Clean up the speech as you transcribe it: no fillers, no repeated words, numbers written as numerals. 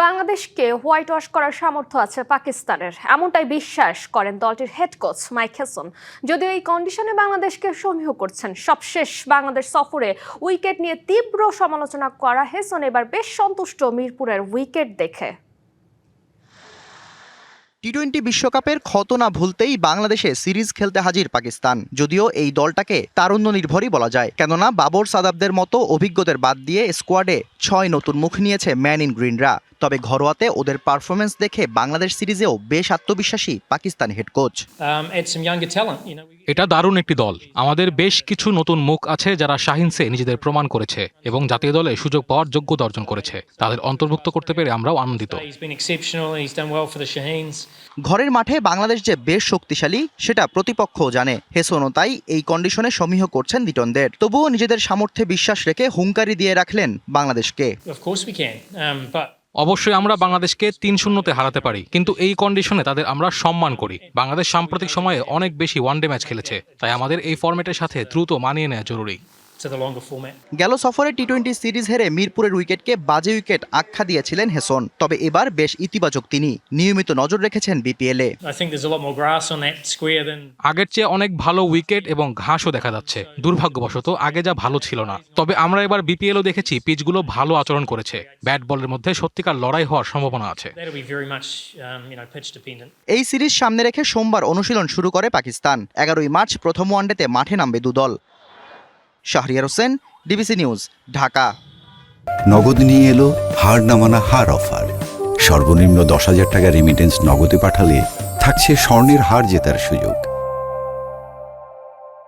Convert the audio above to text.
বাংলাদেশকে white wash করার সামর্থ্য আছে পাকিস্তানের, এমনটাই বিশ্বাস করেন দলটির হেড কোচ মাইক হেসন। যদিও এই কন্ডিশনে বাংলাদেশকে সমীহ করছেন। সবশেষ বাংলাদেশ সফরে উইকেট নিয়ে তীব্র সমালোচনা করা হেসন এবার বেশ সন্তুষ্ট মিরপুরের উইকেট দেখে। টি-20 বিশ্বকাপের ক্ষত না ভুলতেই বাংলাদেশে সিরিজ খেলতে হাজির পাকিস্তান। যদিও এই দলটাকে তারুণ্য নির্ভরই বলা যায়, কেননা বাবর সাদাবদের মতো অভিজ্ঞদের বাদ দিয়ে স্কোয়াডে 6 নতুন মুখ নিয়েছে ম্যান ইন গ্রিনরা। তবে ঘরোয়াতে ওদের পারফরমেন্স দেখে বাংলাদেশ সিরিজেও বেশ আত্মবিশ্বাসী পাকিস্তান হেড কোচ। এটা দারুণ একটি দল। আমাদের বেশ কিছু নতুন মুখ আছে যারা শাহিনসে নিজেদের প্রমাণ করেছে এবং জাতীয় দলে সুযোগ পাওয়ার যোগ্যতা অর্জন করেছে। তাদের অন্তর্ভুক্ত করতে পেরে আমরাও আনন্দিত। ঘরের মাঠে বাংলাদেশ যে বেশ শক্তিশালী সেটা প্রতিপক্ষও জানে। হেসনও তাই এই কন্ডিশনে সমীহ করছেন লিটনদের। তবুও নিজেদের সামর্থ্যে বিশ্বাস রেখে হুঙ্কারি দিয়ে রাখলেন বাংলাদেশকে। অবশ্যই আমরা বাংলাদেশকে 3-0-তে হারাতে পারি, কিন্তু এই কন্ডিশনে তাদের আমরা সম্মান করি। বাংলাদেশ সাম্প্রতিক সময়ে অনেক বেশি ওয়ানডে ম্যাচ খেলেছে, তাই আমাদের এই ফরম্যাটের সাথে দ্রুত মানিয়ে নেওয়া জরুরি। গেল সফরে টি-20 সিরিজ হেরে মিরপুরের উইকেটকে বাজে উইকেট আখ্যা দিয়েছিলেন হেসন। তবে এবার বেশ ইতিবাচক তিনি। নিয়মিত নজর রেখেছেন বিপিএলে। আগের চেয়ে অনেক ভালো উইকেট এবং ঘাসও দেখা যাচ্ছে। দুর্ভাগ্যবশত আগে যা ভালো ছিল না। তবে আমরা এবার বিপিএলও দেখেছি পিচগুলো ভালো আচরণ করেছে। ব্যাট বলের মধ্যে সত্যিকার লড়াই হওয়ার সম্ভাবনা আছে। এই সিরিজ সামনে রেখে সোমবার অনুশীলন শুরু করে পাকিস্তান। 11ই মার্চ প্রথম ওয়ানডেতে মাঠে নামবে দুদল। Shahriar Hossain, DBC news, Dhaka. নগদ নিয়ে এলো হার না মানা হার অফার। সর্বনিম্ন 10,000 টাকা রেমিটেন্স নগদে পাঠালে থাকছে স্বর্ণের হার জেতার সুযোগ।